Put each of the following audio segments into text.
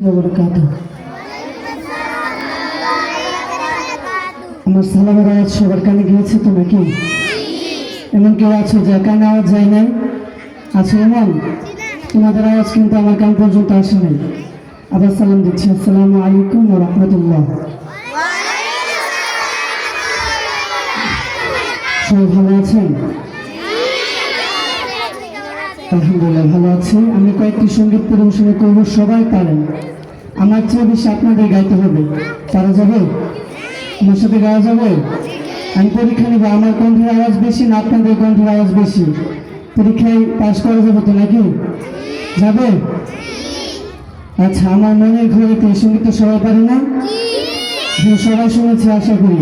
আমার সালামের আওয়াজ সবার কানে গিয়েছে তো নাকি? এমন কেউ আছো যে কানে আওয়াজ যায় নাই? আছে এমন? তোমাদের আওয়াজ কিন্তু আমার কান পর্যন্ত আসে নাই। আবার সালাম দিচ্ছি, আসসালামু আলাইকুম ওয়া রাহমাতুল্লাহ। সবাই ভালো আছেন? আলহামদুলিল্লাহ ভালো আছি। আমি কয়েকটি সঙ্গীত পরিবেশনা করব, সবাই পারেন। আমার চেয়ে বেশি আপনাদের গাইতে হবে। পারা যাবে? আমার সাথে গাওয়া যাবে? আমি পরীক্ষা নেব, আমার কণ্ঠের আওয়াজ বেশি না আপনাদের কণ্ঠের আওয়াজ বেশি? পরীক্ষায় পাস করা যাবে তো নাকি? যাবে? আচ্ছা, আমার মনের ঘরেতে সঙ্গীত তো সবাই পারে না? হ্যাঁ, সবাই শুনেছে আশা করি।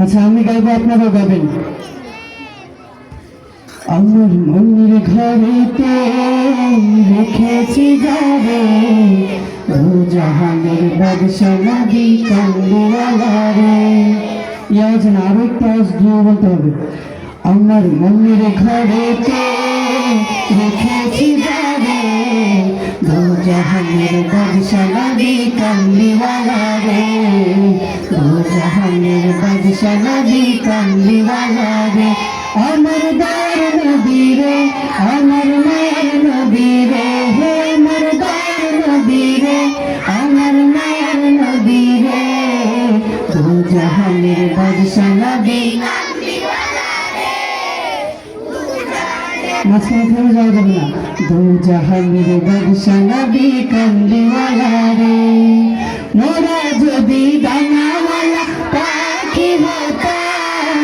আচ্ছা, আমি গাইবো, আপনারাও গাবেন। আমার মনের ঘরেতে রেখেছি যাবে জাহানের বাদশা নবী কামলিওয়ালা রে। ইয়াজ না, আরো একটু আওয়াজ দিয়ে বলতে হবে। আমার মনের ঘরেতে রেখেছি যাবে জাহানের বাদশা নবী কামলিওয়ালা রে, জাহানের বাদশা নবী কামলিওয়ালা রে। আমার দার নবী রে, আমার মায়ের নবী রে, হে আমার দার নবী রে, আমার মায়ের নবী রে, দু জাহানের বাদশা নবী কামলিওয়ালা রে। মাঝখানে থেমে যাওয়া যাবে না। দু জাহানের বাদশা নবী কামলিওয়ালা রে। মোরা যদি ডানাওয়ালা পাখি হতাম,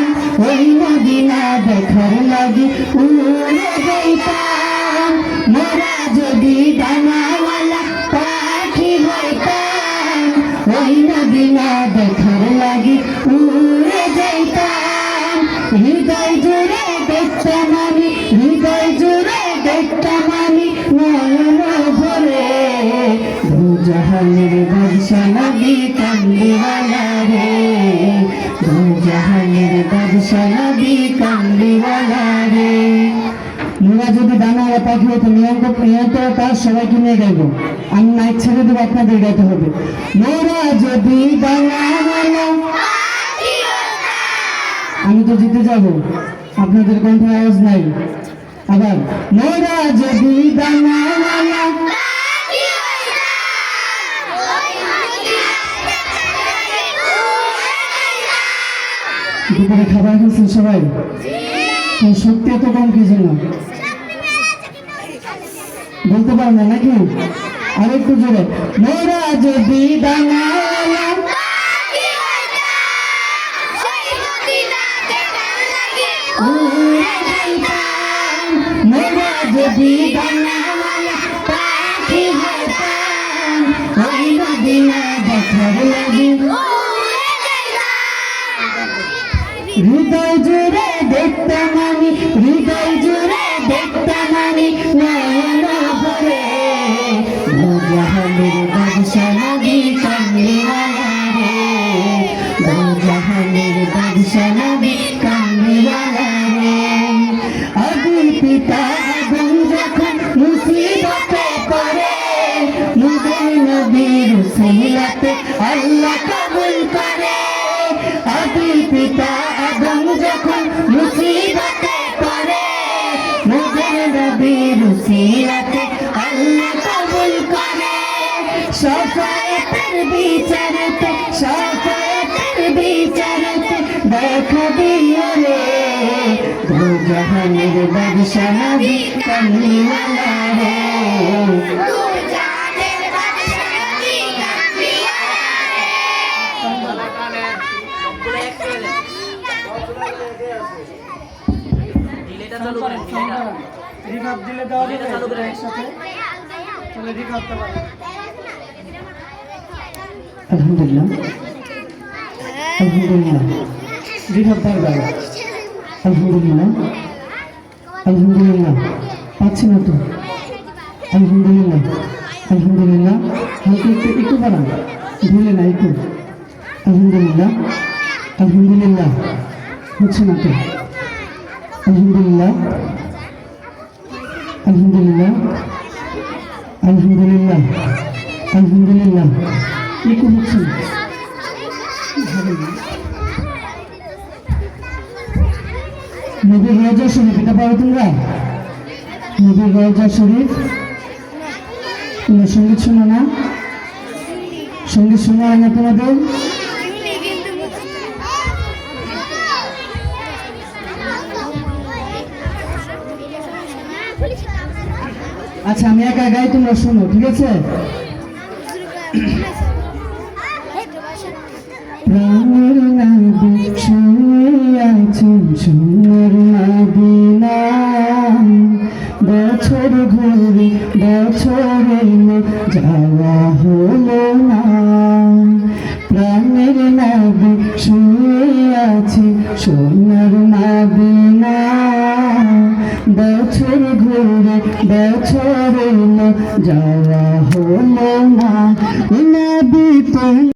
ওই মদিনা দেখার লাগি উড়ে যাইতাম। মোরা যদি ডানাওয়ালা পাখি হইতাম, ওই মদিনা দেখার লাগি উড়ে যাইতাম। হৃদয় জুড়ে দেখতাম আমি, হৃদয় জুড়ে দেখতাম আমি নয়ন ভরে দু জাহানের বাদশা নবী কামলিওয়ালা রে, দু জাহানের বাদশা নবী কামলিওয়ালা রে। মোরা যদি ডানাওয়ালা পাখি হতো, নিয়ন্ত্রণটা সবাইকে নিয়ে গাইবো। আমি মাইক ছেড়ে দেবো, আপনাদের গাইতে হবে। মোরা যদি ডানাওয়ালা, আমি তো জিতে যাব, আপনাদের কণ্ঠে আওয়াজ নাই। আবার মোরা যদি ডানাওয়ালা, দুপুরে খাবার খেয়েছেন সবাই? সত্যি এত কম কি জন্য বলতে পারেন না নাকি? আরেকটু জোরে। মোরা যদি ডানাওয়ালা, মোরা যদি ডানাওয়ালা পাখি হতাম, ওই মদিনা দেখার লাগি হৃদয় জুড়ে দেখতাম আমি, হৃদয় জুড়ে দেখতাম আমি নয়ন ভরে দু জাহানের বাদশা নবী কামলিওয়ালা রে, দু জাহানের বাদশা নবী কামলিওয়ালা রে। আদি পিতা আদম যখন মুসিবতে পড়ে, মুদের নবীর উসিলাতে আল্লাহ কবুল করে। আদি পিতা আদম যখন মুসিবতে পড়ে, মুদের নবীর উসিলাতে আল্লাহ কবুল করে। শাফায়াতের বিচারতে, শাফায়াতের বিচারতে দেখা দিও রে দু জাহানের বাদশা নবী কামলিওয়ালা রে, দু জাহানের বাদশা নবী কামলিওয়ালা রে। রিভাব দিলে দেওয়া যাবে একসাথে? তাহলে রিভাব দিতে পারে। আলহামদুলিল্লাহ, আলহামদুলিল্লাহ, রিভাব পারবে। আলহামদুলিল্লাহ, আলহামদুলিল্লাহ, পাচ্ছি না তো। আলহামদুলিল্লাহ, আলহামদুলিল্লাহ, হালকা একটু বাড়ান, ভুলে না একটু। আলহামদুলিল্লাহ, আলহামদুলিল্লাহ, হচ্ছে না তো। আলহামদুলিল্লাহ, আলহামদুলিল্লাহ, আলহামদুলিল্লাহ, আলহামদুলিল্লাহ। একটু হচ্ছে না। নবীর রওজা শরীফ এটা পারো তোমরা? নবীর রওজা শরীফ তোমরা সঙ্গীত শোনো না? সঙ্গীত শোনা হয় না তোমাদের? আচ্ছা আমি একা গাই, তোমরা শোনো, ঠিক আছে? প্রাণের নবী শুয়ে আছেন সোনার মদিনা, বছর ঘুরে বছর এলো যাওয়া হলো না। প্রাণের নবী শুয়ে আছে সোনার মদিনা, বছর ঘুরে বছর এলো যাওয়া হলো না। নবী তো